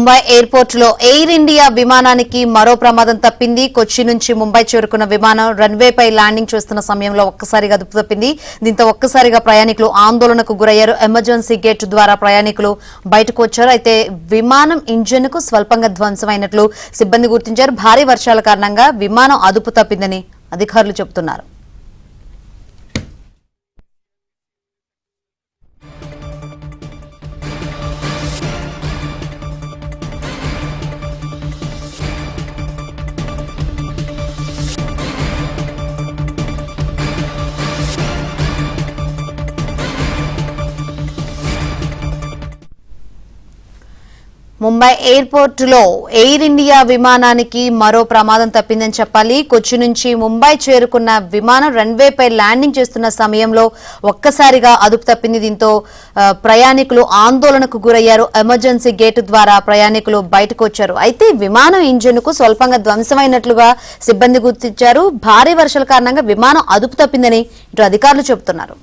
Mumbai airport లో air India విమానానికి మరో ప్రమాదం తప్పింది. కొచ్చి నుంచి ముంబై చేరుకున్న విమానం రన్వేపై ల్యాండింగ్ చేస్తున్న సమయంలో ఒక్కసారిగా అదుపు తప్పింది. దీంతో ఒక్కసారిగా ప్రయాణికులు ఆందోళనకు గురయ్యారు. ఎమర్జెన్సీ గేట్ ద్వారా ప్రయాణికులు బయటకు వచ్చారు. అయితే విమానం ఇంజిన్ కు స్వల్పంగా ధ్వంసమైనట్లు సిబ్బంది గుర్తించారు. భారీ వర్షాల కారణంగా విమానం అదుపు తప్పిందని అధికారులు చెబుతున్నారు. ముంబై ఎయిర్పోర్ట్ లో ఎయిర్ ఇండియా విమానానికి మరో ప్రమాదం తప్పిందని చెప్పాలి. కొచ్చి నుంచి ముంబై చేరుకున్న విమానం రన్వేపై ల్యాండింగ్ చేస్తున్న సమయంలో ఒక్కసారిగా అదుపు తప్పింది. దీంతో ప్రయాణికులు ఆందోళనకు గురయ్యారు. ఎమర్జెన్సీ గేటు ద్వారా ప్రయాణికులు బయటకు వచ్చారు. అయితే విమానం ఇంజిన్ కు స్వల్పంగా ధ్వంసమైనట్లుగా సిబ్బంది గుర్తించారు. భారీ వర్షాల కారణంగా విమానం అదుపు తప్పిందని ఇటు అధికారులు చెబుతున్నారు.